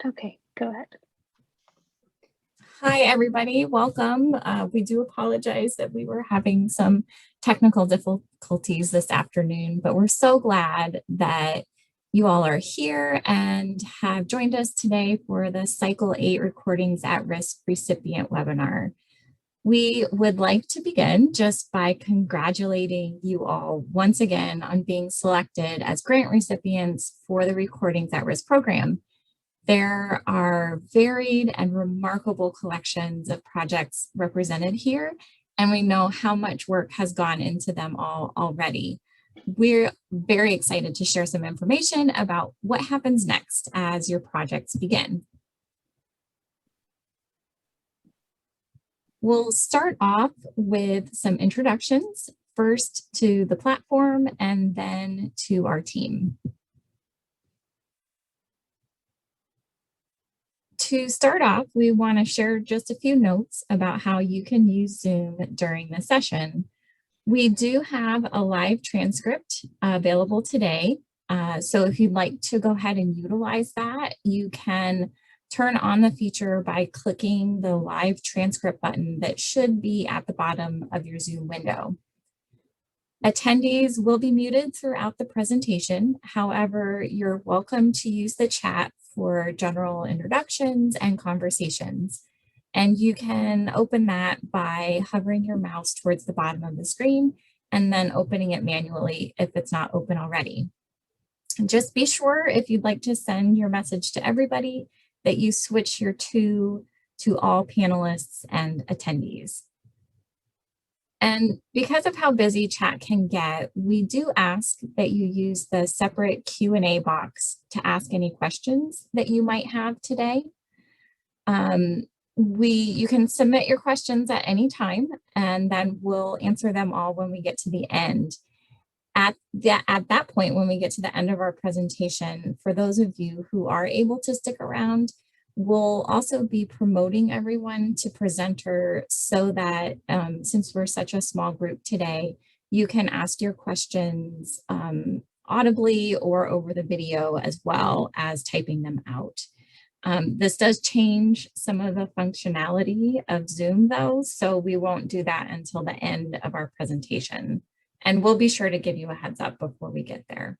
Okay, go ahead. Hi, everybody. Welcome. We do apologize that we were having some technical difficulties this afternoon, but we're so glad that you all are here and have joined us today for the Cycle 8 Recordings at Risk Recipient webinar. We would like to begin just by congratulating you all once again on being selected as grant recipients for the Recordings at Risk program. There are varied and remarkable collections of projects represented here, and we know how much work has gone into them all already. We're very excited to share some information about what happens next as your projects begin. We'll start off with some introductions, first to the platform and then to our team. To start off, we want to share just a few notes about how you can use Zoom during the session. We do have a live transcript available today. So if you'd like to go ahead and utilize that, you can turn on the feature by clicking the live transcript button that should be at the bottom of your Zoom window. Attendees will be muted throughout the presentation. However, you're welcome to use the chat for general introductions and conversations. And you can open that by hovering your mouse towards the bottom of the screen and then opening it manually if it's not open already. And just be sure, if you'd like to send your message to everybody, that you switch your to all panelists and attendees. And because of how busy chat can get, we do ask that you use the separate Q&A box to ask any questions that you might have today. You can submit your questions at any time, and then we'll answer them all when we get to the end. At that point, when we get to the end of our presentation, for those of you who are able to stick around, we'll also be promoting everyone to presenter so that since we're such a small group today, you can ask your questions audibly or over the video as well as typing them out. This does change some of the functionality of Zoom though, so we won't do that until the end of our presentation. And we'll be sure to give you a heads up before we get there.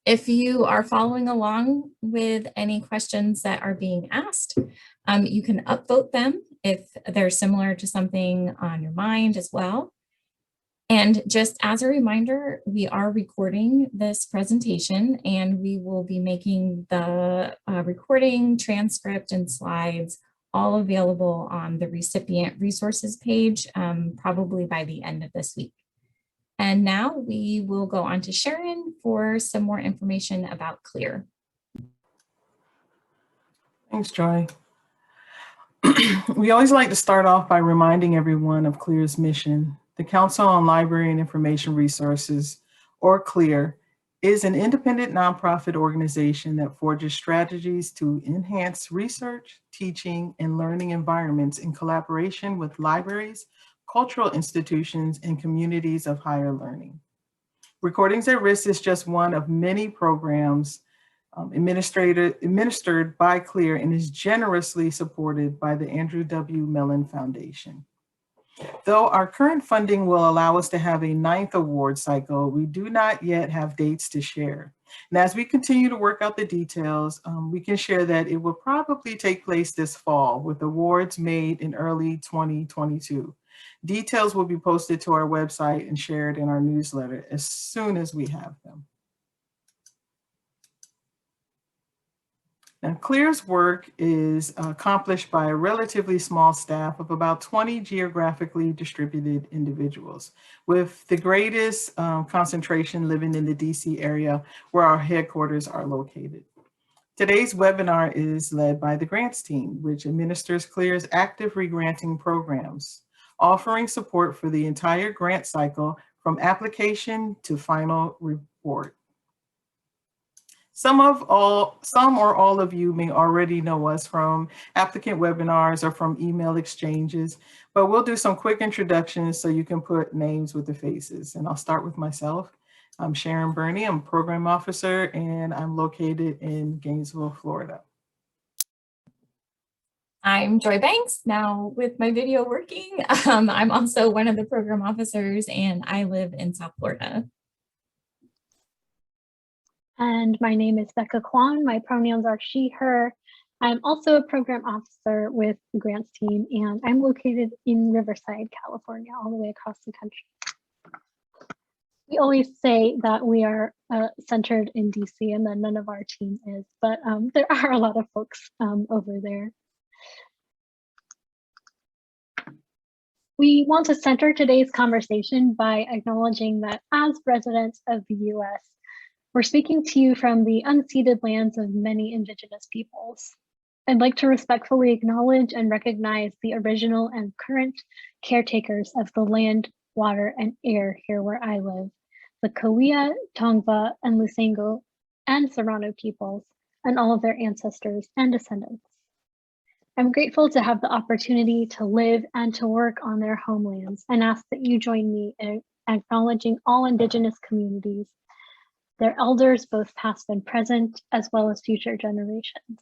If you are following along with any questions that are being asked, you can upvote them if they're similar to something on your mind as well. And just as a reminder, we are recording this presentation and we will be making the recording, transcript, and slides all available on the recipient resources page, probably by the end of this week. And now we will go on to Sharon for some more information about CLEAR. Thanks, Joy. We always like to start off by reminding everyone of CLEAR's mission. The Council on Library and Information Resources, or CLEAR, is an independent nonprofit organization that forges strategies to enhance research, teaching, and learning environments in collaboration with libraries, cultural institutions, and communities of higher learning. Recordings at Risk is just one of many programs administered by CLEAR and is generously supported by the Andrew W. Mellon Foundation. Though our current funding will allow us to have a 9th award cycle, we do not yet have dates to share. And as we continue to work out the details, we can share that it will probably take place this fall with awards made in early 2022. Details will be posted to our website and shared in our newsletter as soon as we have them. Now, CLEAR's work is accomplished by a relatively small staff of about 20 geographically distributed individuals, with the greatest concentration living in the DC area where our headquarters are located. Today's webinar is led by the grants team, which administers CLEAR's active regranting programs, offering support for the entire grant cycle from application to final report. Some or all of you may already know us from applicant webinars or from email exchanges, but we'll do some quick introductions so you can put names with the faces. And I'll start with myself. I'm Sharon Burney, I'm Program Officer, and I'm located in Gainesville, Florida. I'm Joy Banks, now with my video working. I'm also one of the program officers and I live in South Florida. And my name is Becca Kwan. My pronouns are she, her. I'm also a program officer with the grants team, and I'm located in Riverside, California, all the way across the country. We always say that we are centered in DC and that none of our team is, but there are a lot of folks over there. We want to center today's conversation by acknowledging that as residents of the US, we're speaking to you from the unceded lands of many Indigenous peoples. I'd like to respectfully acknowledge and recognize the original and current caretakers of the land, water, and air here where I live, the Cahuilla, Tongva, and Lusango, and Serrano peoples, and all of their ancestors and descendants. I'm grateful to have the opportunity to live and to work on their homelands, and ask that you join me in acknowledging all Indigenous communities, their elders, both past and present, as well as future generations.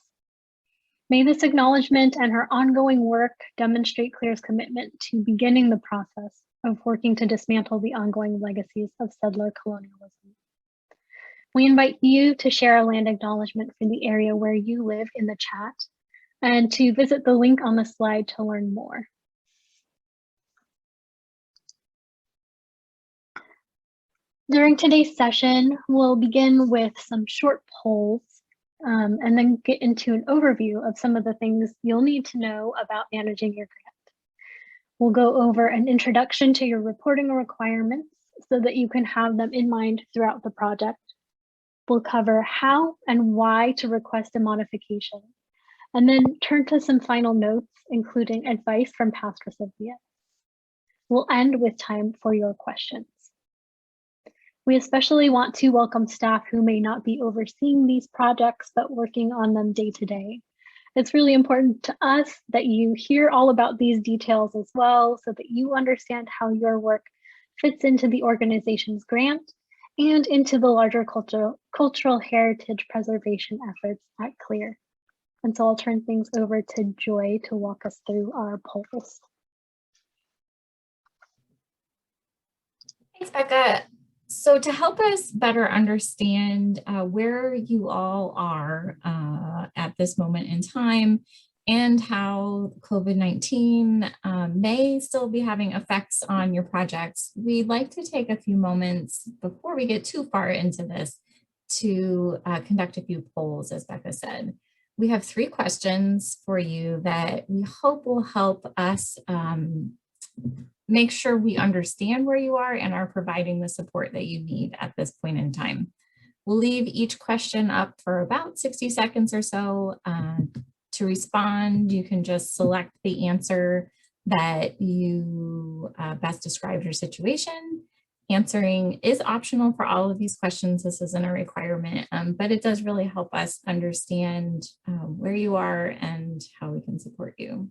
May this acknowledgement and her ongoing work demonstrate CLEAR's commitment to beginning the process of working to dismantle the ongoing legacies of settler colonialism. We invite you to share a land acknowledgement for the area where you live in the chat, and to visit the link on the slide to learn more. During today's session, we'll begin with some short polls and then get into an overview of some of the things you'll need to know about managing your grant. We'll go over an introduction to your reporting requirements so that you can have them in mind throughout the project. We'll cover how and why to request a modification, and then turn to some final notes, including advice from past recipients. We'll end with time for your questions. We especially want to welcome staff who may not be overseeing these projects, but working on them day to day. It's really important to us that you hear all about these details as well, so that you understand how your work fits into the organization's grant and into the larger cultural heritage preservation efforts at CLEAR. And so I'll turn things over to Joy to walk us through our polls. Thanks, Becca. So to help us better understand where you all are at this moment in time and how COVID-19 may still be having effects on your projects, we'd like to take a few moments before we get too far into this to conduct a few polls, as Becca said. We have 3 questions for you that we hope will help us make sure we understand where you are and are providing the support that you need at this point in time. We'll leave each question up for about 60 seconds or so to respond. You can just select the answer that you best describes your situation. Answering is optional for all of these questions. This isn't a requirement, but it does really help us understand where you are and how we can support you.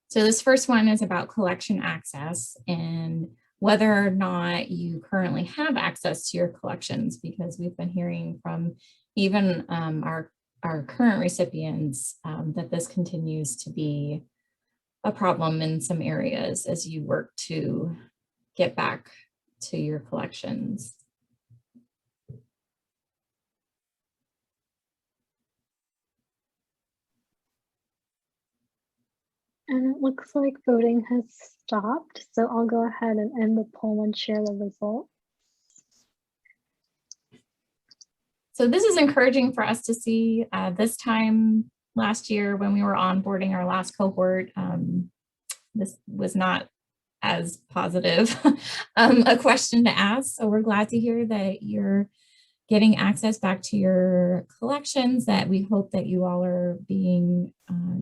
So this first one is about collection access and whether or not you currently have access to your collections, because we've been hearing from even our current recipients that this continues to be a problem in some areas as you work to get back to your collections. And it looks like voting has stopped, so I'll go ahead and end the poll and share the result. So this is encouraging for us to see. This time last year when we were onboarding our last cohort, this was not as positive a question to ask. So we're glad to hear that you're getting access back to your collections, that we hope that you all are being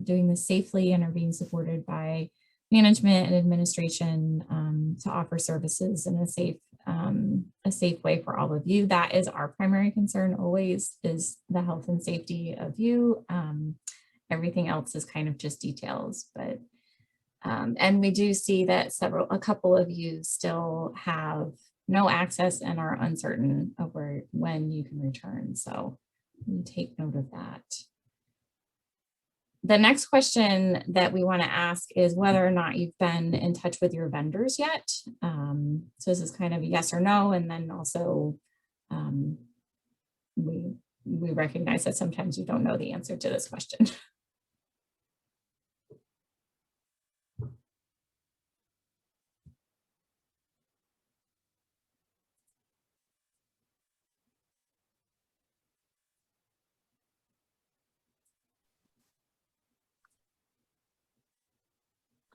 doing this safely and are being supported by management and administration to offer services in a safe way for all of you. That is our primary concern always, is the health and safety of you. Everything else is kind of just details, but and we do see that a couple of you still have no access and are uncertain of when you can return. So we take note of that. The next question that we want to ask is whether or not you've been in touch with your vendors yet. So this is kind of a yes or no, and then also we recognize that sometimes you don't know the answer to this question.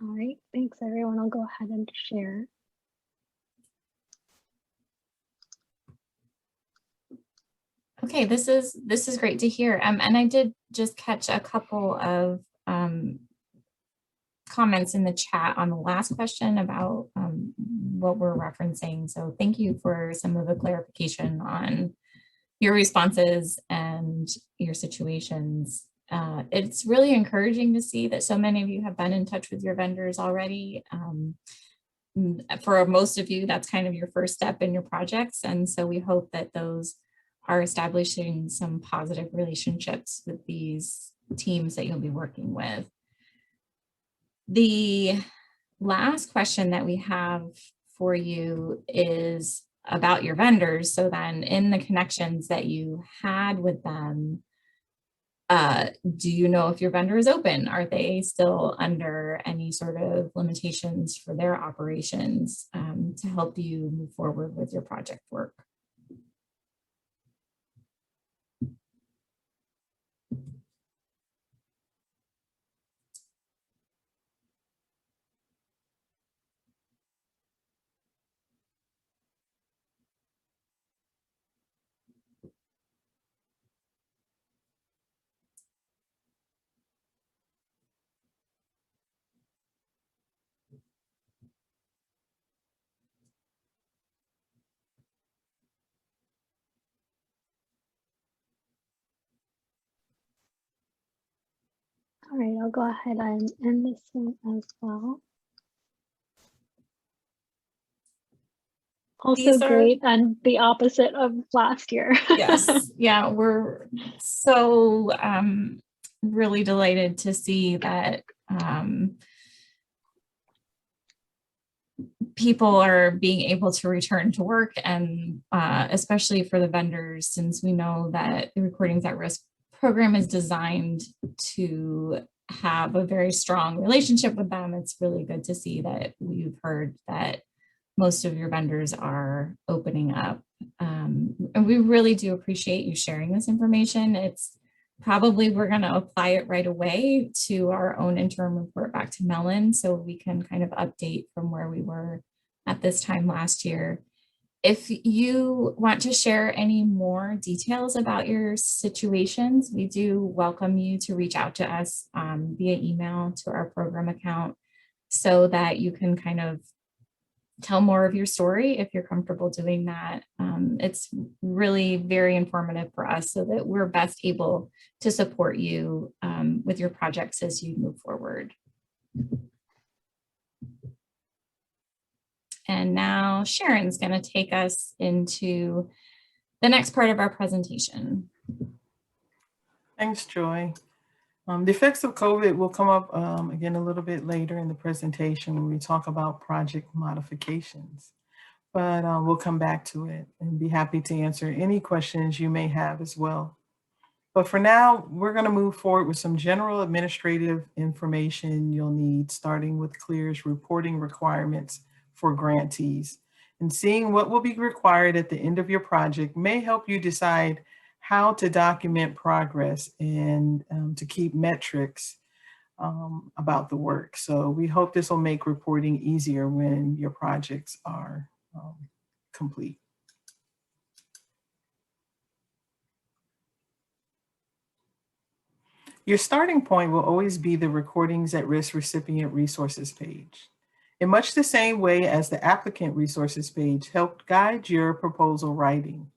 All right, thanks everyone. I'll go ahead and share. Okay, this is great to hear. And I did just catch a couple of comments in the chat on the last question about what we're referencing. So thank you for some of the clarification on your responses and your situations. It's really encouraging to see that so many of you have been in touch with your vendors already. For most of you, that's kind of your first step in your projects. And so we hope that those are establishing some positive relationships with these teams that you'll be working with. The last question that we have for you is about your vendors. So then in the connections that you had with them, do you know if your vendor is open? Are they still under any sort of limitations for their operations to help you move forward with your project work? All right, I'll go ahead and end this one as well. Also great and the opposite of last year. Yes, yeah, we're so really delighted to see that people are being able to return to work, and especially for the vendors, since we know that the Recordings at Risk program is designed to have a very strong relationship with them. It's really good to see that we've heard that most of your vendors are opening up. And we really do appreciate you sharing this information. It's probably, we're going to apply it right away to our own interim report back to Mellon, so we can kind of update from where we were at this time last year. If you want to share any more details about your situations, we do welcome you to reach out to us via email to our program account, so that you can kind of tell more of your story if you're comfortable doing that. It's really very informative for us, so that we're best able to support you with your projects as you move forward. And now Sharon's going to take us into the next part of our presentation. Thanks, Joy. The effects of COVID will come up again a little bit later in the presentation when we talk about project modifications, but we'll come back to it and be happy to answer any questions you may have as well. But for now, we're going to move forward with some general administrative information you'll need, starting with CLEAR's reporting requirements for grantees. And seeing what will be required at the end of your project may help you decide how to document progress and to keep metrics about the work. So we hope this will make reporting easier when your projects are complete. Your starting point will always be the Recordings at Risk recipient resources page. In much the same way as the applicant resources page helped guide your proposal writing,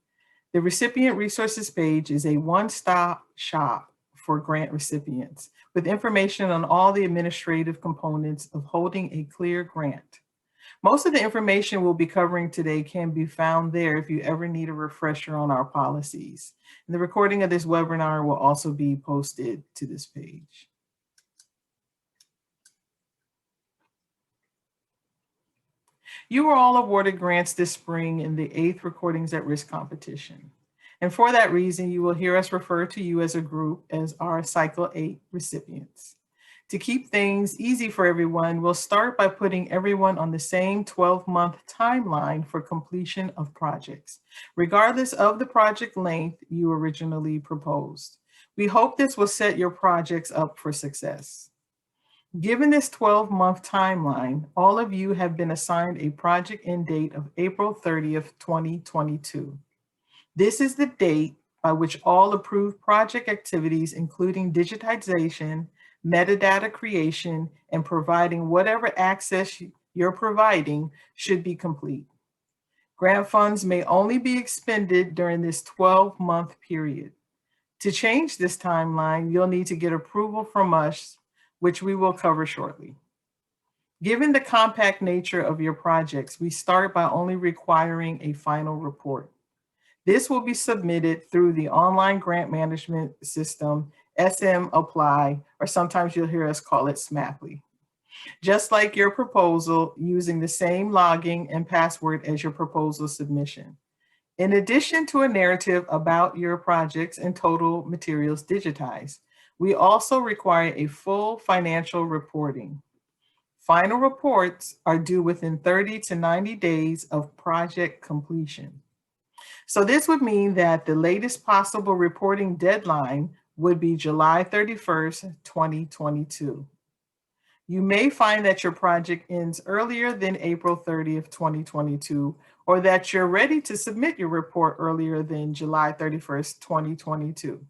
the recipient resources page is a one-stop shop for grant recipients with information on all the administrative components of holding a CLEAR grant. Most of the information we'll be covering today can be found there if you ever need a refresher on our policies. And the recording of this webinar will also be posted to this page. You were all awarded grants this spring in the 8th Recordings at Risk competition. And for that reason, you will hear us refer to you as a group as our Cycle 8 recipients. To keep things easy for everyone, we'll start by putting everyone on the same 12-month timeline for completion of projects, regardless of the project length you originally proposed. We hope this will set your projects up for success. Given this 12-month timeline, all of you have been assigned a project end date of April 30th, 2022. This is the date by which all approved project activities, including digitization, metadata creation, and providing whatever access you're providing, should be complete. Grant funds may only be expended during this 12-month period. To change this timeline, you'll need to get approval from us, which we will cover shortly. Given the compact nature of your projects, we start by only requiring a final report. This will be submitted through the online grant management system, SM Apply, or sometimes you'll hear us call it SMAPLY. Just like your proposal, using the same login and password as your proposal submission. In addition to a narrative about your projects and total materials digitized, we also require a full financial reporting. Final reports are due within 30 to 90 days of project completion. So this would mean that the latest possible reporting deadline would be July 31st, 2022. You may find that your project ends earlier than April 30th, 2022, or that you're ready to submit your report earlier than July 31st, 2022.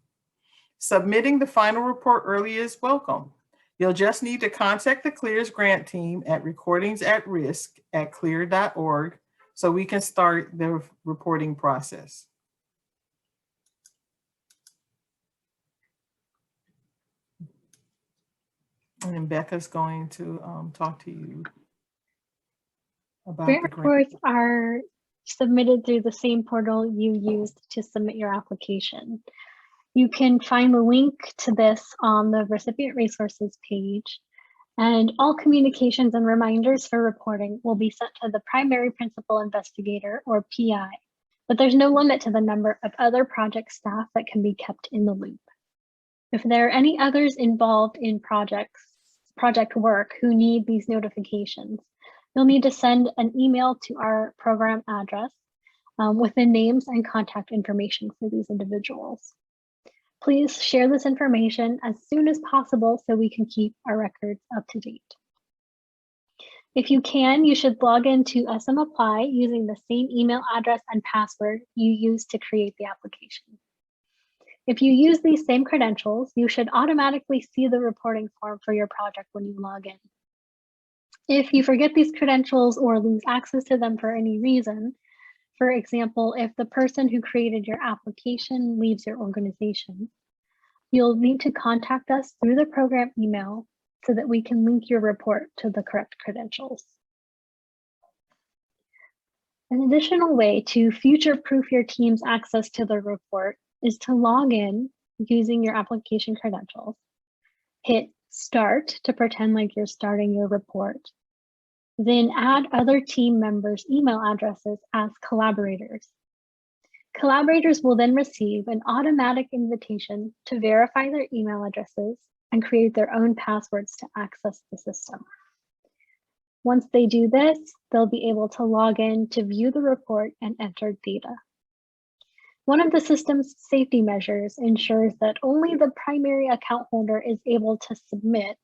Submitting the final report early is welcome. You'll just need to contact the CLEAR's grant team at recordingsatrisk@clear.org so we can start the reporting process. And Becca's going to talk to you about Grant the grant. reports are submitted through the same portal you used to submit your application. You can find the link to this on the recipient resources page, and all communications and reminders for reporting will be sent to the primary principal investigator, or PI, but there's no limit to the number of other project staff that can be kept in the loop. If there are any others involved in project work who need these notifications, you'll need to send an email to our program address with the names and contact information for these individuals. Please share this information as soon as possible so we can keep our records up to date. If you can, you should log into SM Apply using the same email address and password you used to create the application. If you use these same credentials, you should automatically see the reporting form for your project when you log in. If you forget these credentials or lose access to them for any reason, for example, if the person who created your application leaves your organization, you'll need to contact us through the program email so that we can link your report to the correct credentials. An additional way to future-proof your team's access to the report is to log in using your application credentials. Hit Start to pretend like you're starting your report. Then add other team members' email addresses as collaborators. Collaborators will then receive an automatic invitation to verify their email addresses and create their own passwords to access the system. Once they do this, they'll be able to log in to view the report and enter data. One of the system's safety measures ensures that only the primary account holder is able to submit.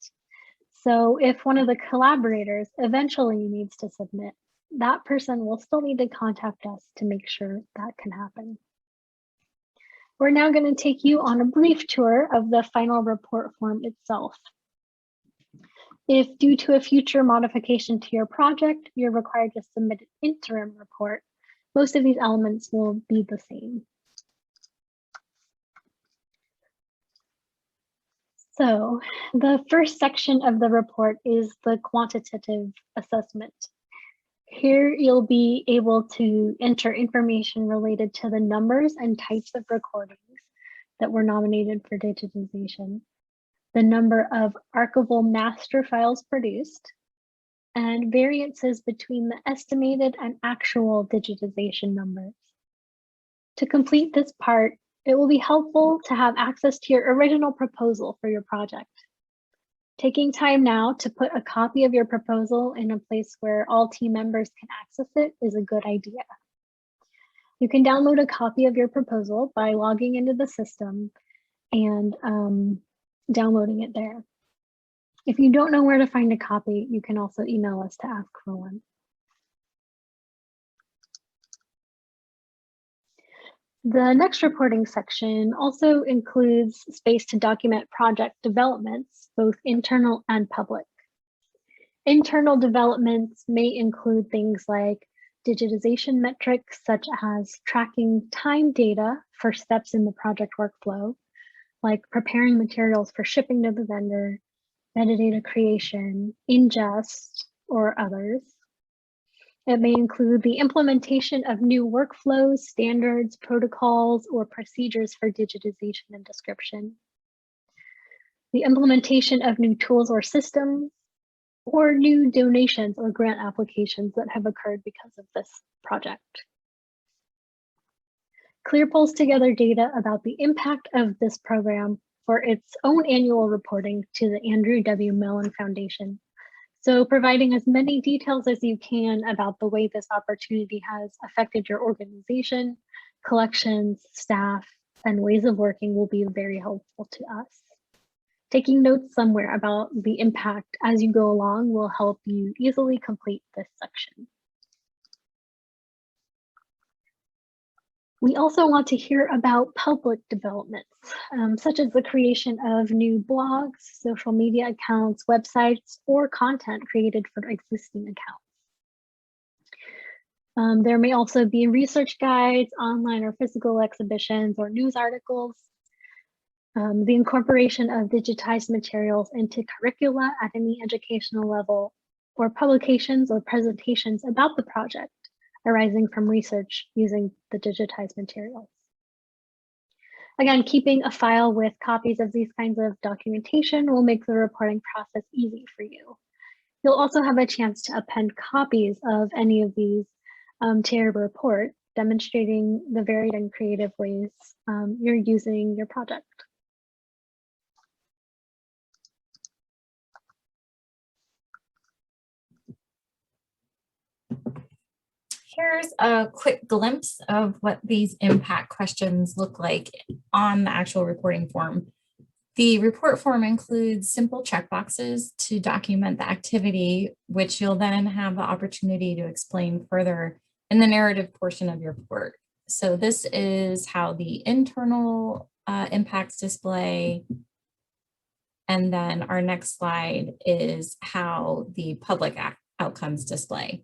So if one of the collaborators eventually needs to submit, that person will still need to contact us to make sure that can happen. We're now going to take you on a brief tour of the final report form itself. If due to a future modification to your project, you're required to submit an interim report, most of these elements will be the same. So the first section of the report is the quantitative assessment. Here you'll be able to enter information related to the numbers and types of recordings that were nominated for digitization, the number of archival master files produced, and variances between the estimated and actual digitization numbers. To complete this part, it will be helpful to have access to your original proposal for your project. Taking time now to put a copy of your proposal in a place where all team members can access it is a good idea. You can download a copy of your proposal by logging into the system and downloading it there. If you don't know where to find a copy, you can also email us to ask for one. The next reporting section also includes space to document project developments, both internal and public. Internal developments may include things like digitization metrics, such as tracking time data for steps in the project workflow, like preparing materials for shipping to the vendor, metadata creation, ingest, or others. It may include the implementation of new workflows, standards, protocols, or procedures for digitization and description. The implementation of new tools or systems, or new donations or grant applications that have occurred because of this project. CLEAR pulls together data about the impact of this program for its own annual reporting to the Andrew W. Mellon Foundation. So providing as many details as you can about the way this opportunity has affected your organization, collections, staff, and ways of working will be very helpful to us. Taking notes somewhere about the impact as you go along will help you easily complete this section. We also want to hear about public developments, such as the creation of new blogs, social media accounts, websites, or content created for existing accounts. There may also be research guides, online or physical exhibitions, or news articles. The incorporation of digitized materials into curricula at any educational level, or publications or presentations about the project arising from research using the digitized materials. Again, keeping a file with copies of these kinds of documentation will make the reporting process easy for you. You'll also have a chance to append copies of any of these to your report, demonstrating the varied and creative ways you're using your project. Here's a quick glimpse of what these impact questions look like on the actual reporting form. The report form includes simple checkboxes to document the activity, which you'll then have the opportunity to explain further in the narrative portion of your report. So this is how the internal impacts display. And then our next slide is how the public outcomes display.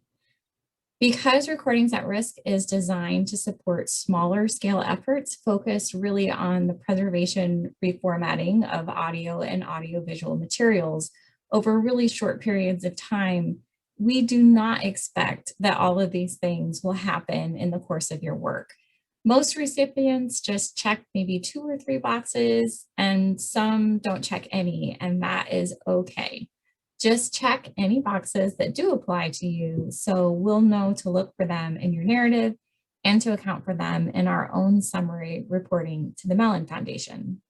Because Recordings at Risk is designed to support smaller scale efforts focused really on the preservation, reformatting of audio and audiovisual materials over really short periods of time, we do not expect that all of these things will happen in the course of your work. Most recipients just check maybe 2 or 3 boxes, and some don't check any, and that is okay. Just check any boxes that do apply to you, so we'll know to look for them in your narrative and to account for them in our own summary reporting to the Mellon Foundation.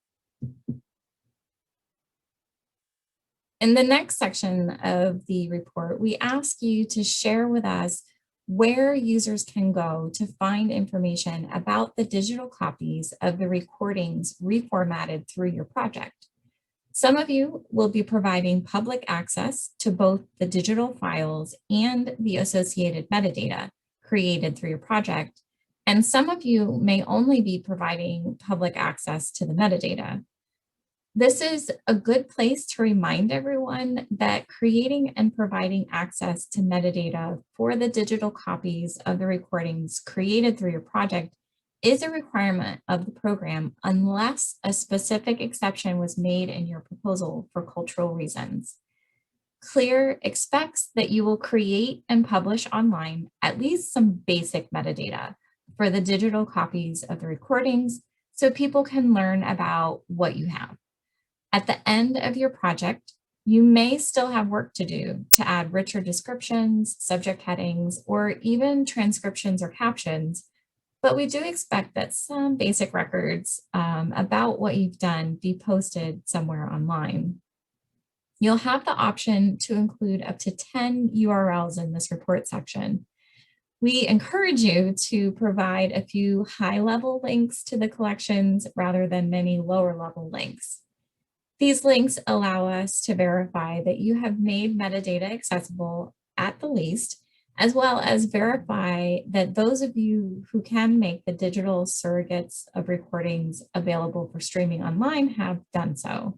In the next section of the report, we ask you to share with us where users can go to find information about the digital copies of the recordings reformatted through your project. Some of you will be providing public access to both the digital files and the associated metadata created through your project, and some of you may only be providing public access to the metadata. This is a good place to remind everyone that creating and providing access to metadata for the digital copies of the recordings created through your project is a requirement of the program unless a specific exception was made in your proposal for cultural reasons. CLEAR expects that you will create and publish online at least some basic metadata for the digital copies of the recordings so people can learn about what you have. At the end of your project, You may still have work to do to add richer descriptions, subject headings, or even transcriptions or captions, but we do expect that some basic records about what you've done be posted somewhere online. You'll have the option to include up to 10 URLs in this report section. We encourage you to provide a few high-level links to the collections rather than many lower-level links. These links allow us to verify that you have made metadata accessible at the least, as well as verify that those of you who can make the digital surrogates of recordings available for streaming online have done so.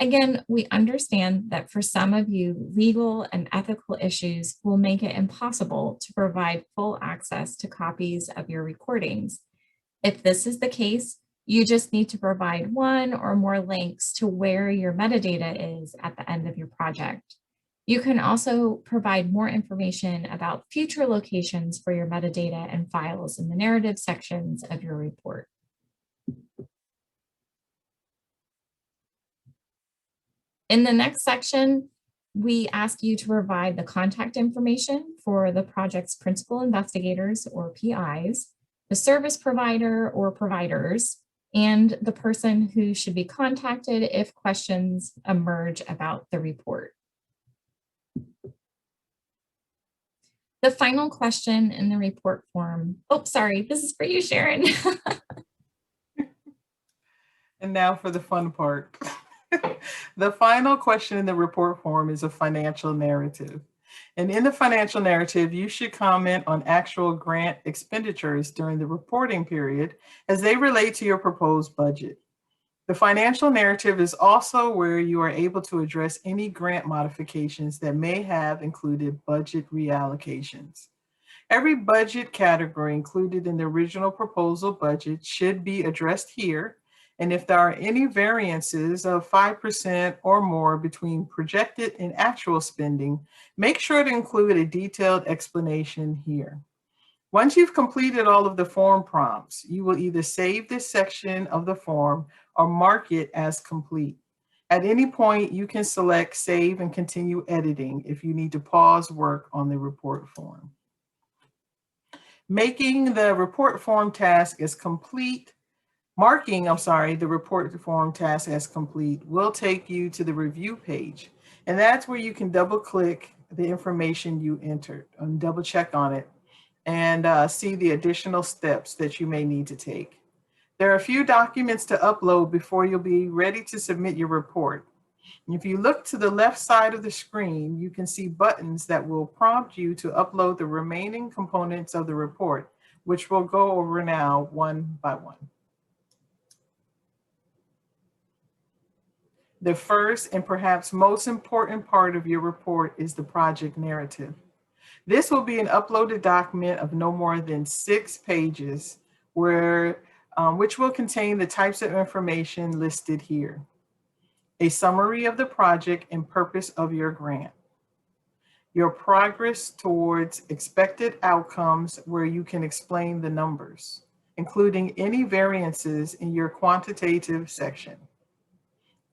Again, we understand that for some of you, legal and ethical issues will make it impossible to provide full access to copies of your recordings. If this is the case, you just need to provide one or more links to where your metadata is at the end of your project. You can also provide more information about future locations for your metadata and files in the narrative sections of your report. In the next section, we ask you to provide the contact information for the project's principal investigators or PIs, the service provider or providers, and the person who should be contacted if questions emerge about the report. The final question in the report form, oh, sorry, this is for you, Sharon. And now for the fun part. The final question in the report form is a financial narrative. And in the financial narrative, you should comment on actual grant expenditures during the reporting period as they relate to your proposed budget. The financial narrative is also where you are able to address any grant modifications that may have included budget reallocations. Every budget category included in the original proposal budget should be addressed here. And if there are any variances of 5% or more between projected and actual spending, make sure to include a detailed explanation here. Once you've completed all of the form prompts, you will either save this section of the form or mark it as complete. At any point, you can select save and continue editing if you need to pause work on the report form. Marking the report form task as complete will take you to the review page. And that's where you can double click the information you entered and double check on it and see the additional steps that you may need to take. There are a few documents to upload before you'll be ready to submit your report. And if you look to the left side of the screen, you can see buttons that will prompt you to upload the remaining components of the report, which we'll go over now one by one. The first and perhaps most important part of your report is the project narrative. This will be an uploaded document of no more than 6 pages, which will contain the types of information listed here. A summary of the project and purpose of your grant. Your progress towards expected outcomes where you can explain the numbers, including any variances in your quantitative section.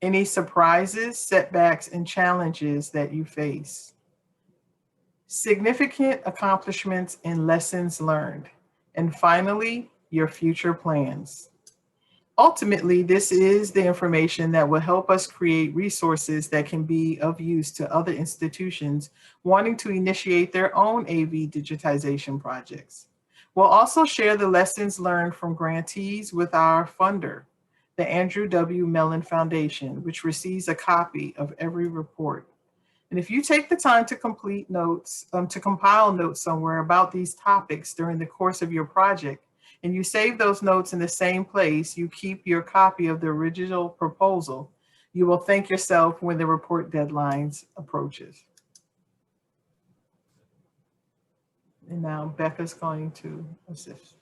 Any surprises, setbacks, and challenges that you face. Significant accomplishments and lessons learned. And finally, your future plans. Ultimately, this is the information that will help us create resources that can be of use to other institutions wanting to initiate their own AV digitization projects. We'll also share the lessons learned from grantees with our funder, the Andrew W. Mellon Foundation, which receives a copy of every report. And if you take the time to compile notes somewhere about these topics during the course of your project, and you save those notes in the same place you keep your copy of the original proposal, you will thank yourself when the report deadlines approaches. And now Becca's going to assist.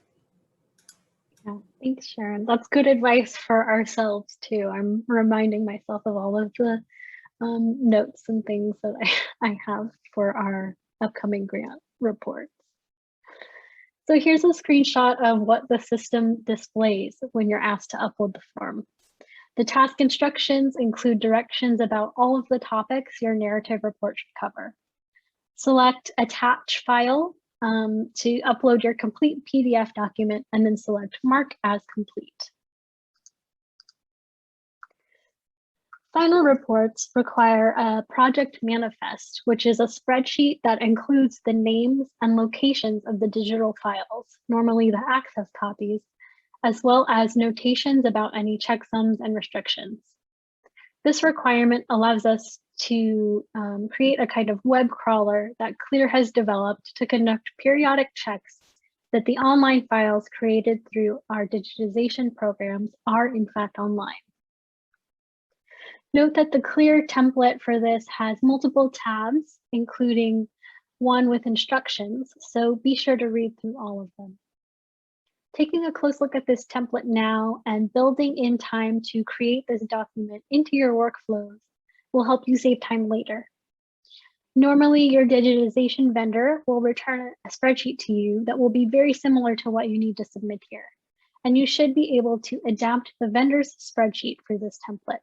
Yeah, thanks, Sharon. That's good advice for ourselves too. I'm reminding myself of all of the notes and things that I have for our upcoming grant reports. So here's a screenshot of what the system displays when you're asked to upload the form. The task instructions include directions about all of the topics your narrative report should cover. Select Attach File to upload your complete PDF document, and then select Mark as Complete. Final reports require a project manifest, which is a spreadsheet that includes the names and locations of the digital files, normally the access copies, as well as notations about any checksums and restrictions. This requirement allows us to create a kind of web crawler that CLEAR has developed to conduct periodic checks that the online files created through our digitization programs are in fact online. Note that the CLEAR template for this has multiple tabs, including one with instructions, so be sure to read through all of them. Taking a close look at this template now and building in time to create this document into your workflows will help you save time later. Normally, your digitization vendor will return a spreadsheet to you that will be very similar to what you need to submit here, and you should be able to adapt the vendor's spreadsheet for this template.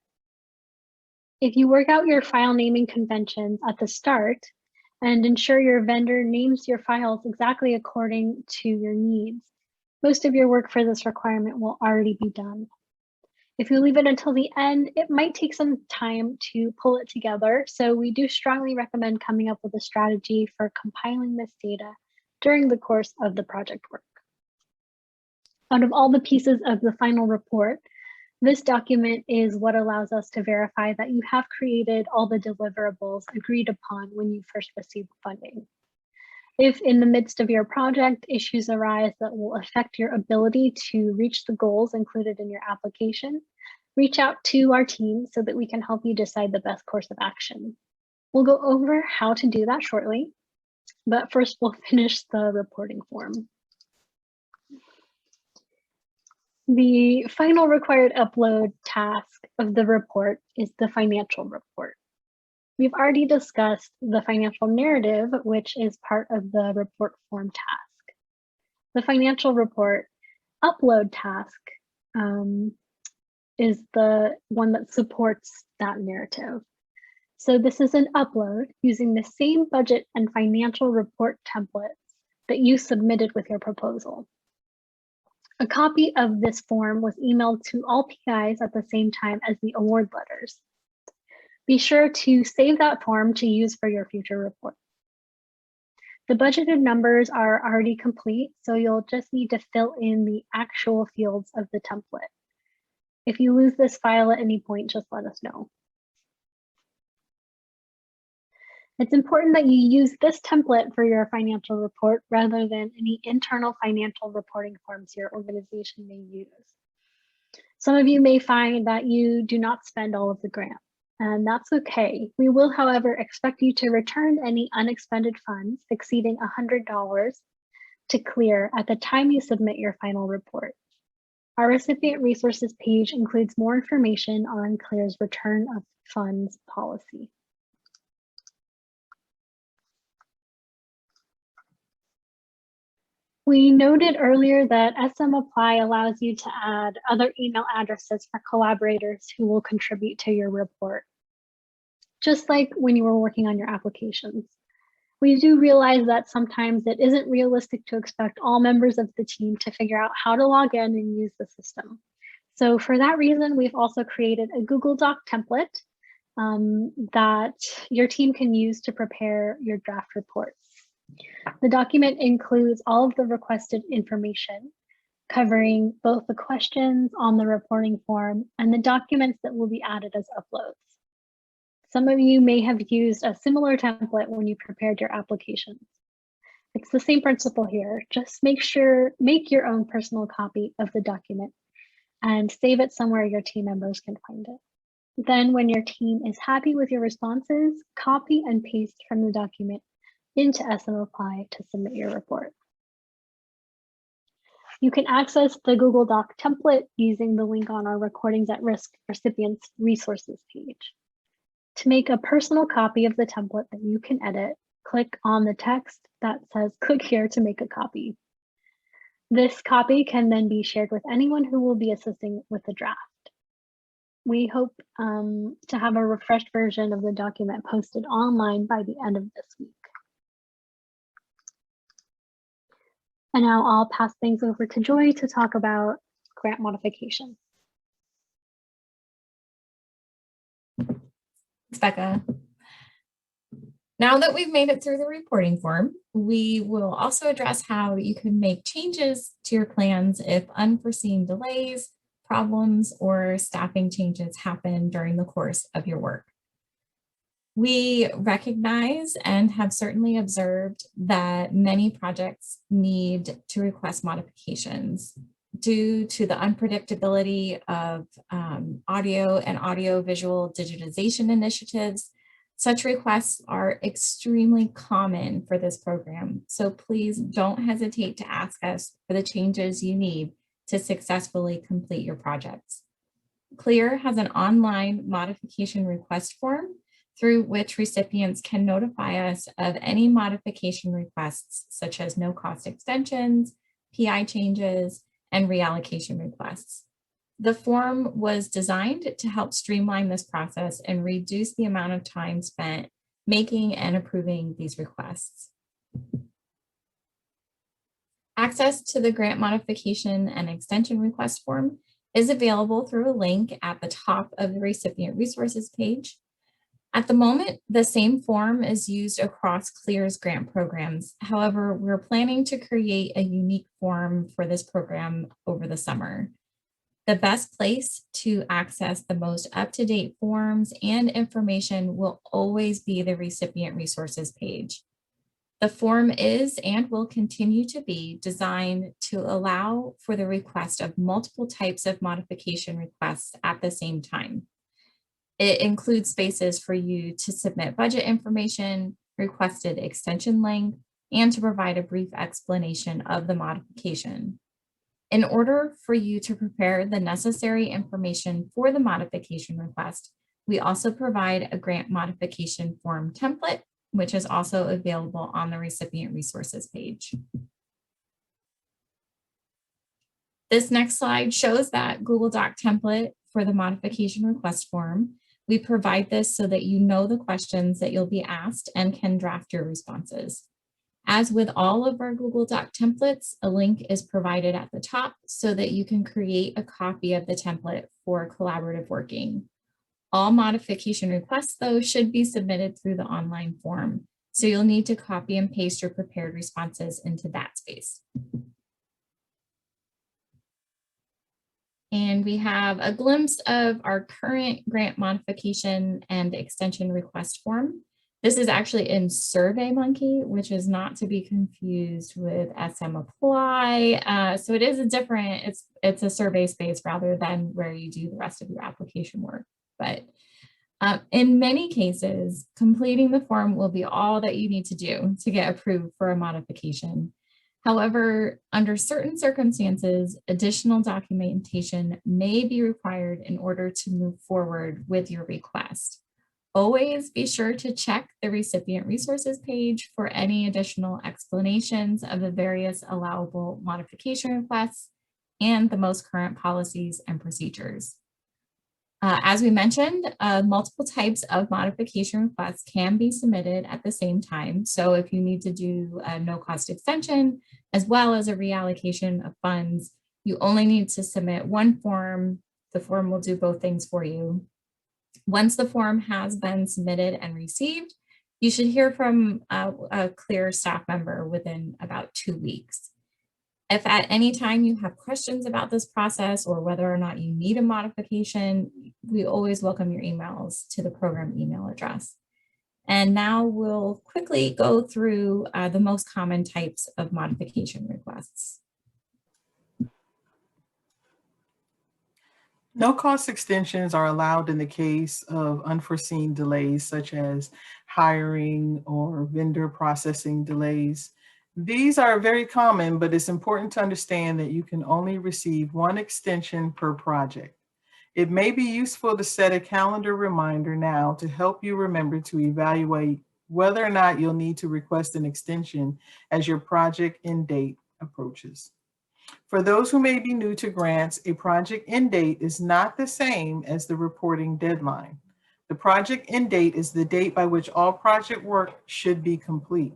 If you work out your file naming conventions at the start and ensure your vendor names your files exactly according to your needs, most of your work for this requirement will already be done. If you leave it until the end, it might take some time to pull it together, so we do strongly recommend coming up with a strategy for compiling this data during the course of the project work. Out of all the pieces of the final report, this document is what allows us to verify that you have created all the deliverables agreed upon when you first received funding. If in the midst of your project, issues arise that will affect your ability to reach the goals included in your application, reach out to our team so that we can help you decide the best course of action. We'll go over how to do that shortly, but first we'll finish the reporting form. The final required upload task of the report is the financial report. We've already discussed the financial narrative, which is part of the report form task. The financial report upload task is the one that supports that narrative. So this is an upload using the same budget and financial report templates that you submitted with your proposal. A copy of this form was emailed to all PIs at the same time as the award letters. Be sure to save that form to use for your future report. The budgeted numbers are already complete, so you'll just need to fill in the actual fields of the template. If you lose this file at any point, just let us know. It's important that you use this template for your financial report rather than any internal financial reporting forms your organization may use. Some of you may find that you do not spend all of the grant, and that's okay. We will, however, expect you to return any unexpended funds exceeding $100 to CLEAR at the time you submit your final report. Our recipient resources page includes more information on CLEAR's return of funds policy. We noted earlier that SM Apply allows you to add other email addresses for collaborators who will contribute to your report, just like when you were working on your applications. We do realize that sometimes it isn't realistic to expect all members of the team to figure out how to log in and use the system. So for that reason, we've also created a Google Doc template that your team can use to prepare your draft reports. The document includes all of the requested information, covering both the questions on the reporting form and the documents that will be added as uploads. Some of you may have used a similar template when you prepared your applications. It's the same principle here. Just make your own personal copy of the document and save it somewhere your team members can find it. Then when your team is happy with your responses, copy and paste from the document into SM Apply to submit your report. You can access the Google Doc template using the link on our Recordings at Risk Recipients Resources page. To make a personal copy of the template that you can edit, click on the text that says click here to make a copy. This copy can then be shared with anyone who will be assisting with the draft. We hope to have a refreshed version of the document posted online by the end of this week. And now I'll pass things over to Joy to talk about grant modification. Thanks, Becca. Now that we've made it through the reporting form, we will also address how you can make changes to your plans if unforeseen delays, problems, or staffing changes happen during the course of your work. We recognize and have certainly observed that many projects need to request modifications due to the unpredictability of audio and audio-visual digitization initiatives. Such requests are extremely common for this program, so please don't hesitate to ask us for the changes you need to successfully complete your projects. CLEAR has an online modification request form through which recipients can notify us of any modification requests, such as no-cost extensions, PI changes, and reallocation requests. The form was designed to help streamline this process and reduce the amount of time spent making and approving these requests. Access to the grant modification and extension request form is available through a link at the top of the recipient resources page. At the moment, the same form is used across CLEAR's grant programs. However, we're planning to create a unique form for this program over the summer. The best place to access the most up-to-date forms and information will always be the recipient resources page. The form is and will continue to be designed to allow for the request of multiple types of modification requests at the same time. It includes spaces for you to submit budget information, requested extension length, and to provide a brief explanation of the modification. In order for you to prepare the necessary information for the modification request, we also provide a grant modification form template, which is also available on the recipient resources page. This next slide shows that Google Doc template for the modification request form. We provide this so that you know the questions that you'll be asked and can draft your responses. As with all of our Google Doc templates, a link is provided at the top so that you can create a copy of the template for collaborative working. All modification requests, though, should be submitted through the online form. So you'll need to copy and paste your prepared responses into that space. And we have a glimpse of our current grant modification and extension request form. This is actually in SurveyMonkey, which is not to be confused with SM Apply. So it is a different, it's a survey space rather than where you do the rest of your application work. But in many cases, completing the form will be all that you need to do to get approved for a modification. However, under certain circumstances, additional documentation may be required in order to move forward with your request. Always be sure to check the recipient resources page for any additional explanations of the various allowable modification requests and the most current policies and procedures. As we mentioned, multiple types of modification requests can be submitted at the same time. So if you need to do a no-cost extension, as well as a reallocation of funds, you only need to submit one form. The form will do both things for you. Once the form has been submitted and received, you should hear from a CLEAR staff member within about 2 weeks. If at any time you have questions about this process or whether or not you need a modification, we always welcome your emails to the program email address. And now we'll quickly go through the most common types of modification requests. No-cost extensions are allowed in the case of unforeseen delays, such as hiring or vendor processing delays. These are very common, but it's important to understand that you can only receive one extension per project. It may be useful to set a calendar reminder now to help you remember to evaluate whether or not you'll need to request an extension as your project end date approaches. For those who may be new to grants, a project end date is not the same as the reporting deadline. The project end date is the date by which all project work should be complete.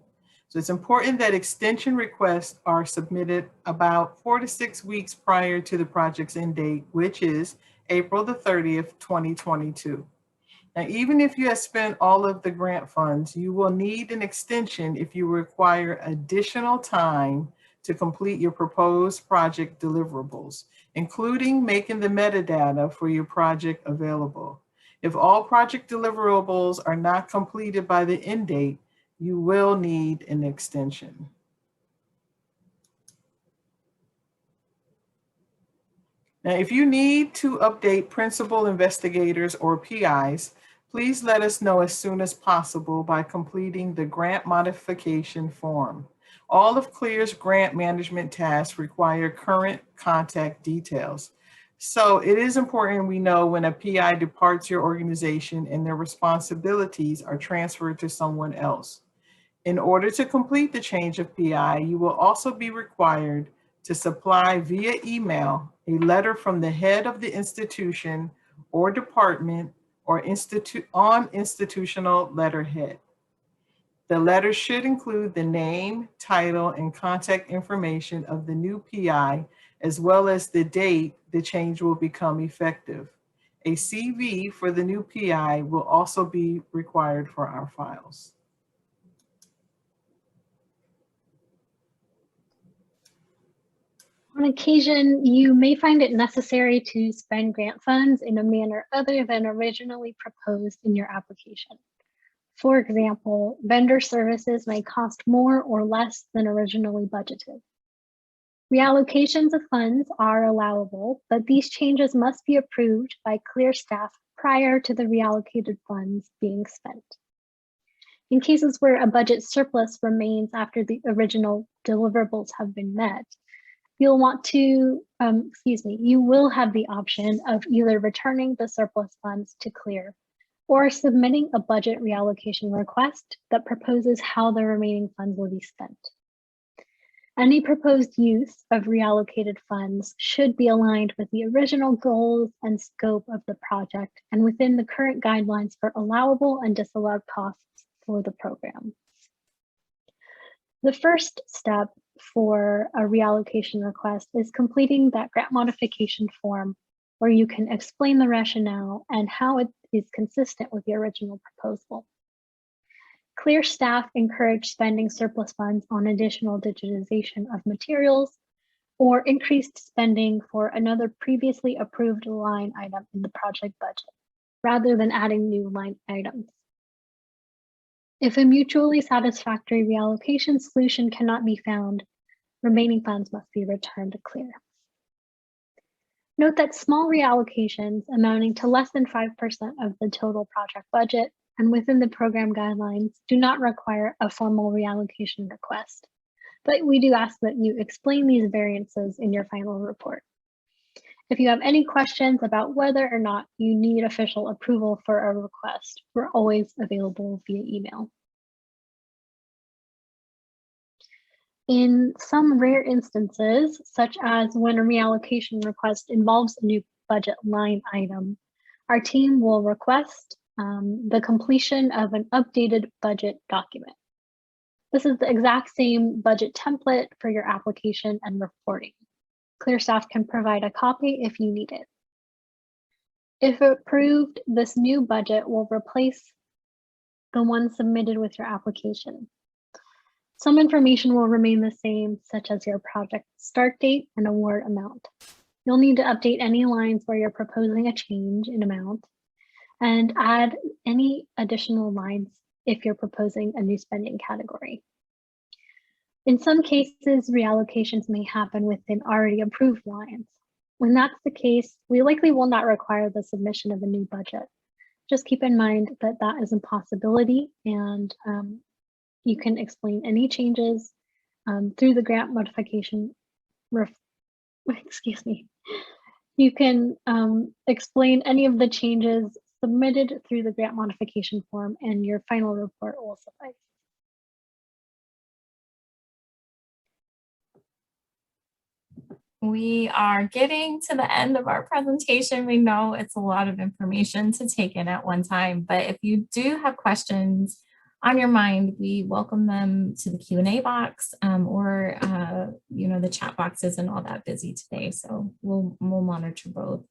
So it's important that extension requests are submitted about 4 to 6 weeks prior to the project's end date, which is April the 30th, 2022. Now, even if you have spent all of the grant funds, you will need an extension if you require additional time to complete your proposed project deliverables, including making the metadata for your project available. If all project deliverables are not completed by the end date, you will need an extension. Now, if you need to update principal investigators or PIs, please let us know as soon as possible by completing the grant modification form. All of CLEAR's grant management tasks require current contact details. So it is important we know when a PI departs your organization and their responsibilities are transferred to someone else. In order to complete the change of PI, you will also be required to supply via email a letter from the head of the institution or department or on institutional letterhead. The letter should include the name, title, and contact information of the new PI, as well as the date the change will become effective. A CV for the new PI will also be required for our files. On occasion, you may find it necessary to spend grant funds in a manner other than originally proposed in your application. For example, vendor services may cost more or less than originally budgeted. Reallocations of funds are allowable, but these changes must be approved by CLEAR staff prior to the reallocated funds being spent. In cases where a budget surplus remains after the original deliverables have been met, you will have the option of either returning the surplus funds to CLEAR or submitting a budget reallocation request that proposes how the remaining funds will be spent. Any proposed use of reallocated funds should be aligned with the original goals and scope of the project and within the current guidelines for allowable and disallowed costs for the program. The first step for a reallocation request is completing that grant modification form where you can explain the rationale and how it is consistent with the original proposal. CLEAR staff encourage spending surplus funds on additional digitization of materials or increased spending for another previously approved line item in the project budget, rather than adding new line items. If a mutually satisfactory reallocation solution cannot be found, remaining funds must be returned to CLEAR. Note that small reallocations amounting to less than 5% of the total project budget and within the program guidelines do not require a formal reallocation request, but we do ask that you explain these variances in your final report. If you have any questions about whether or not you need official approval for a request, we're always available via email. In some rare instances, such as when a reallocation request involves a new budget line item, our team will request the completion of an updated budget document. This is the exact same budget template for your application and reporting. CLEAR staff can provide a copy if you need it. If approved, this new budget will replace the one submitted with your application. Some information will remain the same, such as your project start date and award amount. You'll need to update any lines where you're proposing a change in amount and add any additional lines if you're proposing a new spending category. In some cases, reallocations may happen within already approved lines. When that's the case, we likely will not require the submission of a new budget. Just keep in mind that that is a possibility, and you can explain any changes through the grant modification. You can explain any of the changes submitted through the grant modification form, and your final report will suffice. We are getting to the end of our presentation. We know it's a lot of information to take in at one time, but if you do have questions on your mind, we welcome them to the Q&A box or the chat box isn't all that busy today, so we'll monitor both.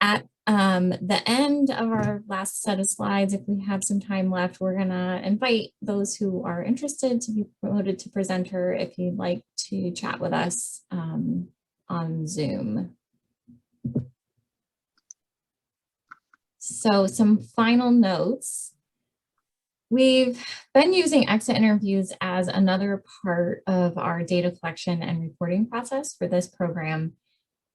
At the end of our last set of slides, if we have some time left, we're gonna invite those who are interested to be promoted to presenter if you'd like to chat with us on Zoom. So some final notes. We've been using exit interviews as another part of our data collection and reporting process for this program.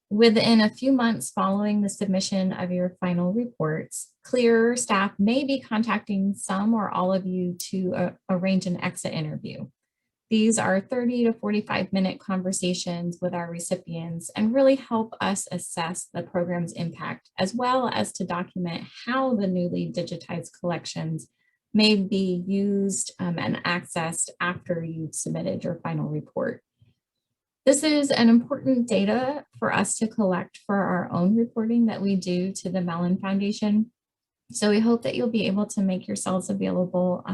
Within a few months following the submission of your final reports, CLEAR staff may be contacting some or all of you to arrange an exit interview. These are 30 to 45-minute conversations with our recipients and really help us assess the program's impact, as well as to document how the newly digitized collections may be used and accessed after you've submitted your final report. This is an important data for us to collect for our own reporting that we do to the Mellon Foundation. So we hope that you'll be able to make yourselves available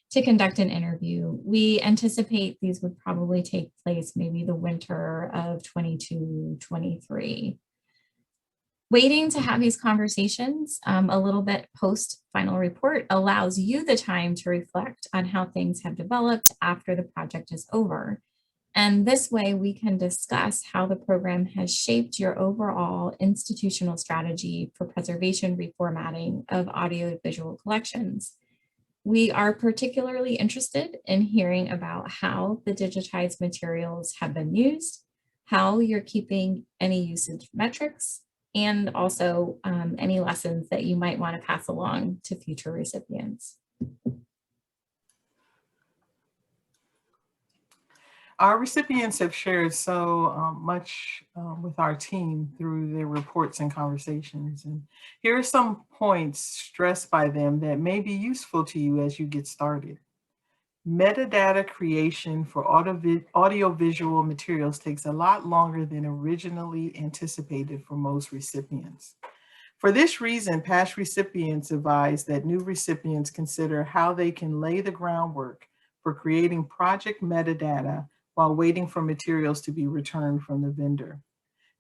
to conduct an interview. We anticipate these would probably take place maybe the winter of 22-23. Waiting to have these conversations a little bit post final report allows you the time to reflect on how things have developed after the project is over. And this way we can discuss how the program has shaped your overall institutional strategy for preservation reformatting of audiovisual collections. We are particularly interested in hearing about how the digitized materials have been used, how you're keeping any usage metrics, and also any lessons that you might want to pass along to future recipients. Our recipients have shared so much with our team through their reports and conversations. And here are some points stressed by them that may be useful to you as you get started. Metadata creation for audiovisual materials takes a lot longer than originally anticipated for most recipients. For this reason, past recipients advise that new recipients consider how they can lay the groundwork for creating project metadata while waiting for materials to be returned from the vendor.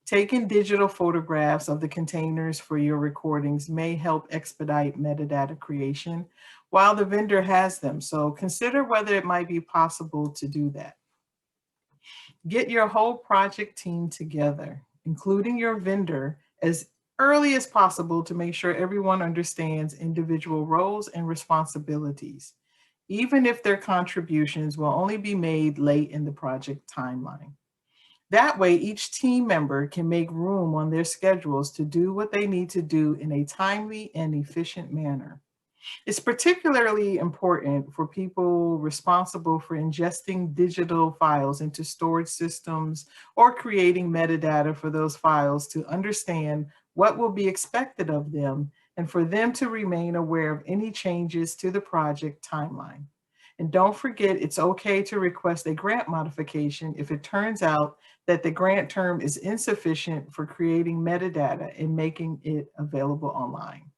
Taking digital photographs of the containers for your recordings may help expedite metadata creation while the vendor has them, so consider whether it might be possible to do that. Get your whole project team together, including your vendor, as early as possible to make sure everyone understands individual roles and responsibilities, even if their contributions will only be made late in the project timeline. That way, each team member can make room on their schedules to do what they need to do in a timely and efficient manner. It's particularly important for people responsible for ingesting digital files into storage systems or creating metadata for those files to understand what will be expected of them and for them to remain aware of any changes to the project timeline. And don't forget, it's okay to request a grant modification if it turns out that the grant term is insufficient for creating metadata and making it available online.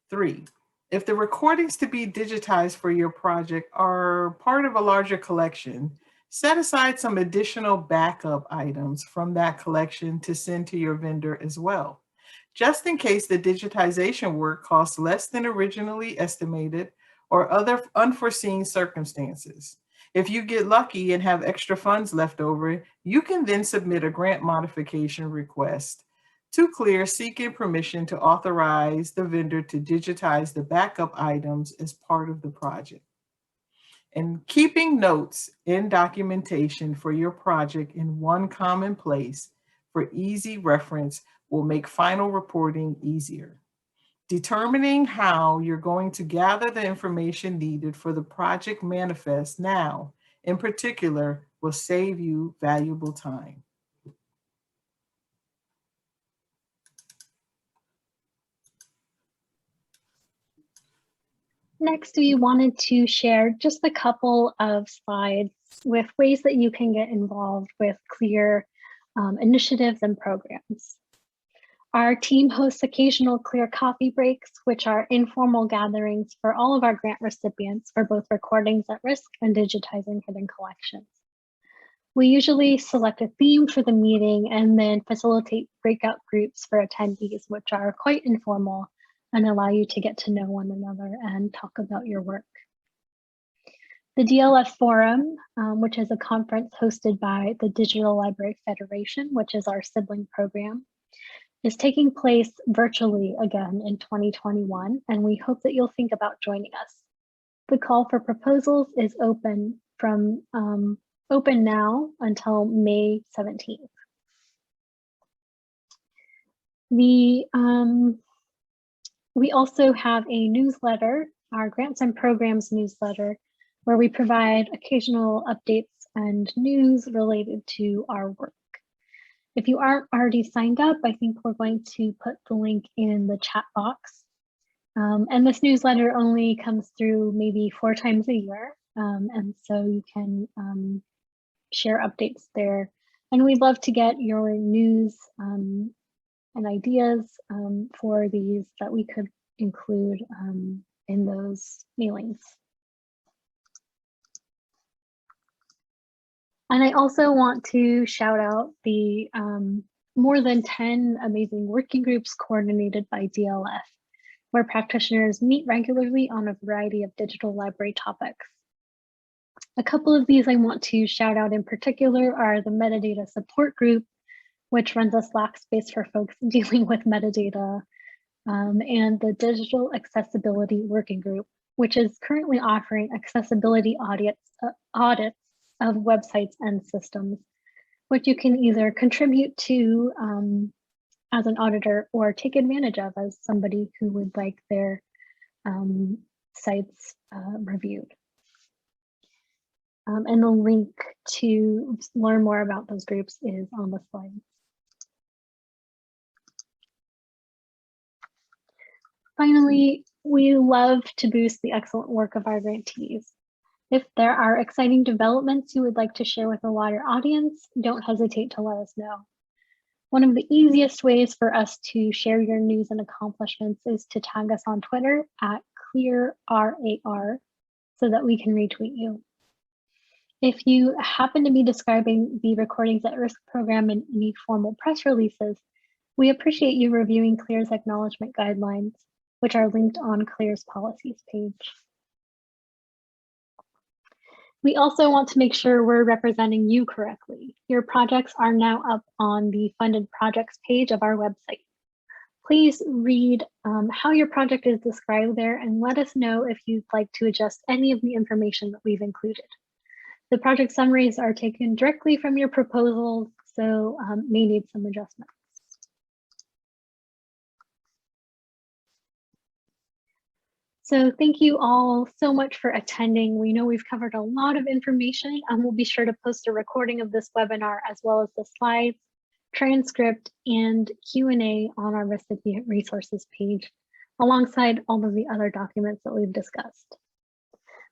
3, if the recordings to be digitized for your project are part of a larger collection, set aside some additional backup items from that collection to send to your vendor as well, just in case the digitization work costs less than originally estimated or other unforeseen circumstances. If you get lucky and have extra funds left over, you can then submit a grant modification request to CLEAR seeking permission to authorize the vendor to digitize the backup items as part of the project. And keeping notes and documentation for your project in one common place for easy reference will make final reporting easier. Determining how you're going to gather the information needed for the project manifest now, in particular, will save you valuable time. Next, we wanted to share just a couple of slides with ways that you can get involved with CLEAR initiatives and programs. Our team hosts occasional CLEAR coffee breaks, which are informal gatherings for all of our grant recipients for both recordings at risk and digitizing hidden collections. We usually select a theme for the meeting and then facilitate breakout groups for attendees, which are quite informal and allow you to get to know one another and talk about your work. The DLF Forum, which is a conference hosted by the Digital Library Federation, which is our sibling program, is taking place virtually again in 2021, and we hope that you'll think about joining us. The call for proposals is open now until May 17th. We also have a newsletter, our Grants and Programs newsletter, where we provide occasional updates and news related to our work. If you aren't already signed up, I think we're going to put the link in the chat box. And this newsletter only comes through maybe 4 times a year. And so you can share updates there. And we'd love to get your news and ideas for these that we could include in those mailings. And I also want to shout out the more than 10 amazing working groups coordinated by DLF, where practitioners meet regularly on a variety of digital library topics. A couple of these I want to shout out in particular are the Metadata Support Group, which runs a Slack space for folks dealing with metadata, and the Digital Accessibility Working Group, which is currently offering accessibility audits of websites and systems, which you can either contribute to as an auditor or take advantage of as somebody who would like their sites reviewed. And the link to learn more about those groups is on the slide. Finally, we love to boost the excellent work of our grantees. If there are exciting developments you would like to share with a wider audience, don't hesitate to let us know. One of the easiest ways for us to share your news and accomplishments is to tag us on Twitter at ClearRAR so that we can retweet you. If you happen to be describing the Recordings at Risk program in any formal press releases, we appreciate you reviewing CLEAR's acknowledgement guidelines, which are linked on CLEAR's policies page. We also want to make sure we're representing you correctly. Your projects are now up on the funded projects page of our website. Please read how your project is described there and let us know if you'd like to adjust any of the information that we've included. The project summaries are taken directly from your proposals, so may need some adjustments. So thank you all so much for attending. We know we've covered a lot of information, and we'll be sure to post a recording of this webinar as well as the slides, transcript, and Q&A on our recipient resources page, alongside all of the other documents that we've discussed.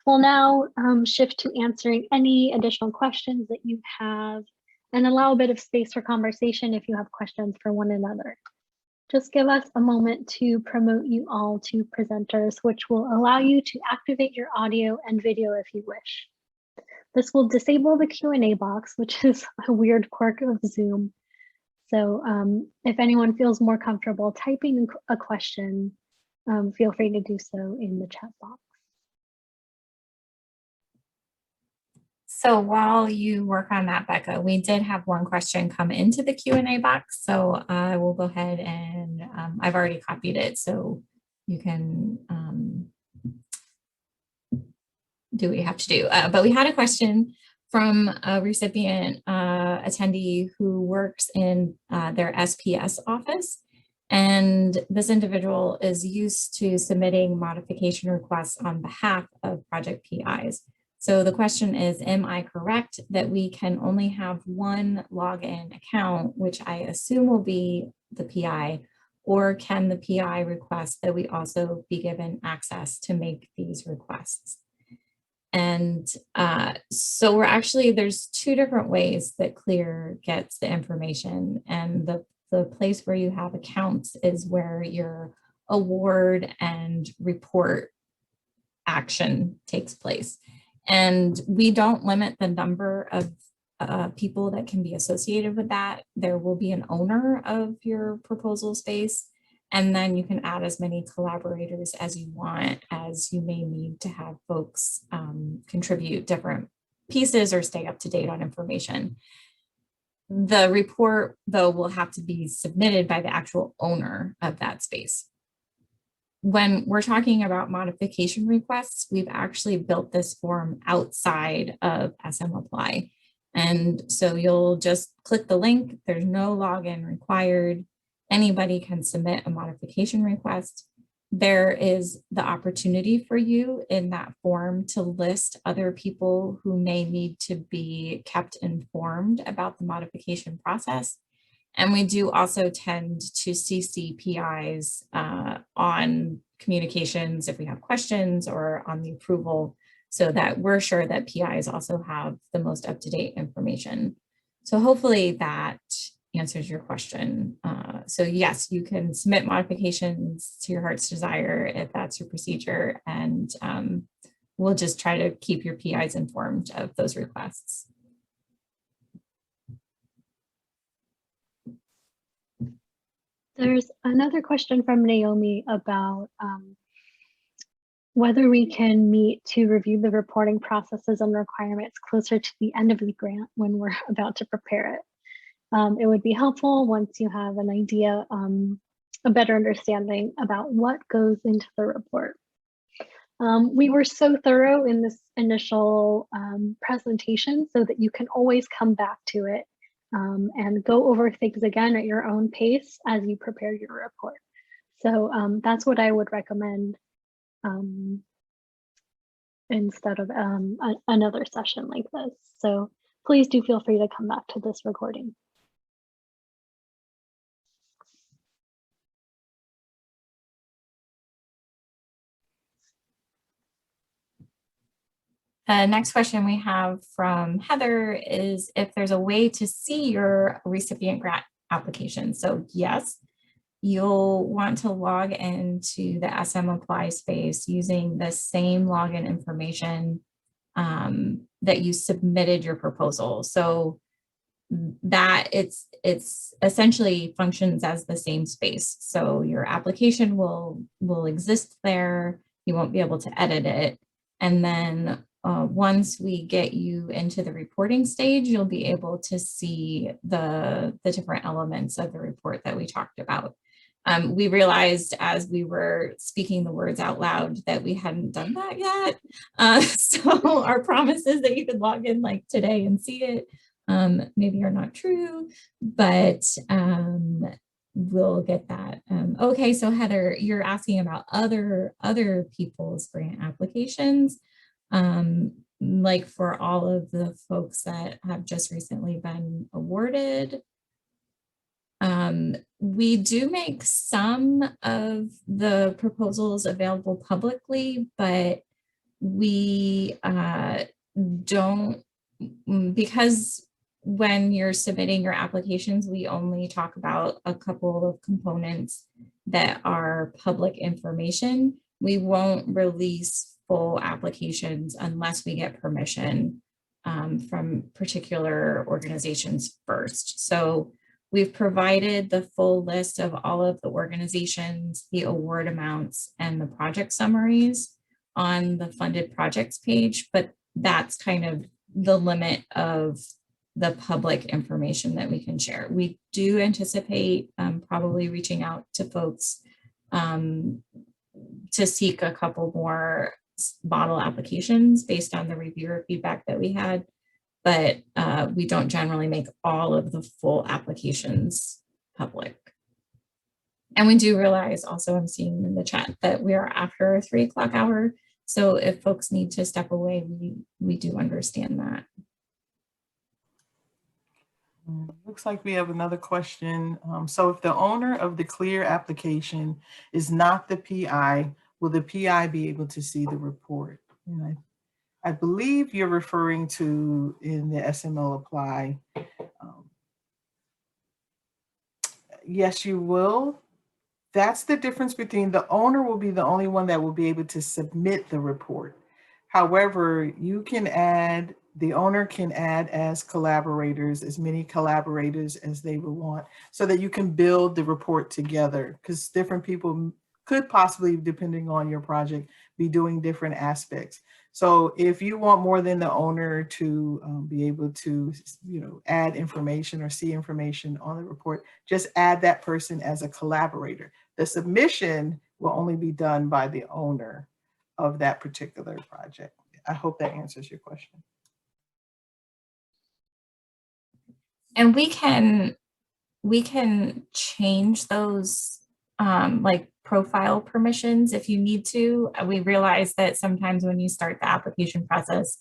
We'll now shift to answering any additional questions that you have and allow a bit of space for conversation if you have questions for one another. Just give us a moment to promote you all to presenters, which will allow you to activate your audio and video if you wish. This will disable the Q&A box, which is a weird quirk of Zoom. So if anyone feels more comfortable typing a question, feel free to do so in the chat box. So while you work on that, Becca, we did have one question come into the Q&A box. So I will go ahead and I've already copied it, so you can do what you have to do. But we had a question from a recipient attendee who works in their SPS office. And this individual is used to submitting modification requests on behalf of project PIs. So the question is, am I correct that we can only have one login account, which I assume will be the PI, or can the PI request that we also be given access to make these requests? And so we're actually, there's two different ways that CLEAR gets the information. And the place where you have accounts is where your award and report action takes place. And we don't limit the number of people that can be associated with that. There will be an owner of your proposal space, and then you can add as many collaborators as you want, as you may need to have folks contribute different pieces or stay up to date on information. The report, though, will have to be submitted by the actual owner of that space. When we're talking about modification requests, we've actually built this form outside of SM Apply. And so you'll just click the link. There's no login required. Anybody can submit a modification request. There is the opportunity for you in that form to list other people who may need to be kept informed about the modification process. And we do also tend to CC PIs on communications if we have questions or on the approval, so that we're sure that PIs also have the most up-to-date information. So hopefully that answers your question. So yes, you can submit modifications to your heart's desire if that's your procedure, and we'll just try to keep your PIs informed of those requests. There's another question from Naomi about whether we can meet to review the reporting processes and requirements closer to the end of the grant when we're about to prepare it. It would be helpful once you have an idea, a better understanding about what goes into the report. We were so thorough in this initial presentation so that you can always come back to it and go over things again at your own pace as you prepare your report. So that's what I would recommend instead of another session like this. So please do feel free to come back to this recording. The next question we have from Heather is if there's a way to see your recipient grant application. So yes, you'll want to log into the SM Apply space using the same login information that you submitted your proposal. So that it's essentially functions as the same space. So your application will exist there. You won't be able to edit it. And then once we get you into the reporting stage, you'll be able to see the different elements of the report that we talked about. We realized as we were speaking the words out loud that we hadn't done that yet. So our promises that you could log in like today and see it maybe are not true, but we'll get that. Okay, so Heather, you're asking about other people's grant applications, like for all of the folks that have just recently been awarded. We do make some of the proposals available publicly, but we don't, because when you're submitting your applications, we only talk about a couple of components that are public information. We won't release full applications unless we get permission from particular organizations first. So we've provided the full list of all of the organizations, the award amounts, and the project summaries on the funded projects page, but that's kind of the limit of the public information that we can share. We do anticipate probably reaching out to folks to seek a couple more model applications based on the reviewer feedback that we had, but we don't generally make all of the full applications public. And we do realize also, I'm seeing in the chat that we are after a 3 o'clock hour. So if folks need to step away, we do understand that. Looks like we have another question. So if the owner of the CLEAR application is not the PI, will the PI be able to see the report? And I believe you're referring to in the SML apply. Yes, you will. That's the difference between the owner will be the only one that will be able to submit the report. However, you can add, the owner can add as collaborators, as many collaborators as they would want, so that you can build the report together, because different people could possibly, depending on your project, be doing different aspects. So if you want more than the owner to be able to, add information or see information on the report, just add that person as a collaborator. The submission will only be done by the owner of that particular project. I hope that answers your question. And we can change those like profile permissions if you need to. We realize that sometimes when you start the application process,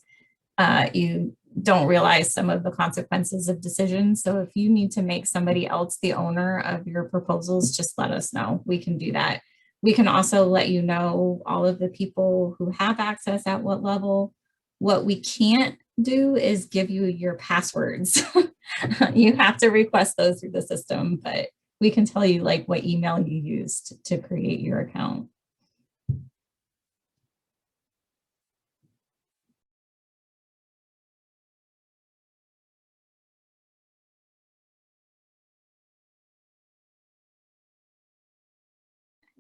you don't realize some of the consequences of decisions. So if you need to make somebody else the owner of your proposals, just let us know. We can do that. We can also let you know all of the people who have access at what level. What we can't do is give you your passwords. You have to request those through the system, but we can tell you like what email you used to create your account.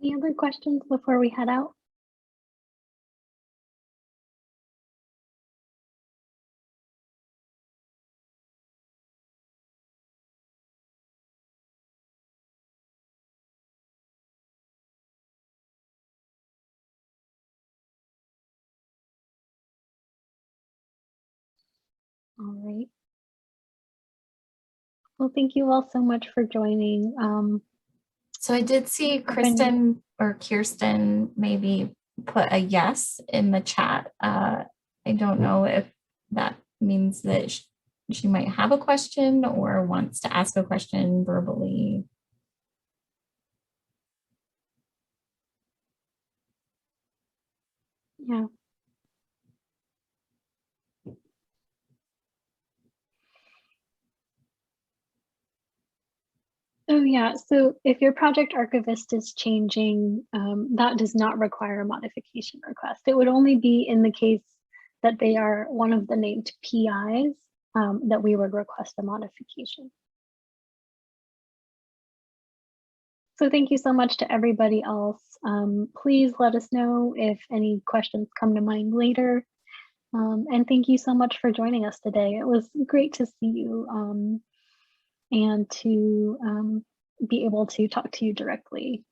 Any other questions before we head out? All right. Well, thank you all so much for joining. So I did see Kristen or Kirsten maybe put a yes in the chat. I don't know if that means that she might have a question or wants to ask a question verbally. Yeah. Oh yeah, so if your project archivist is changing, that does not require a modification request. It would only be in the case that they are one of the named PIs that we would request a modification. So thank you so much to everybody else. Please let us know if any questions come to mind later. And thank you so much for joining us today. It was great to see you and to be able to talk to you directly.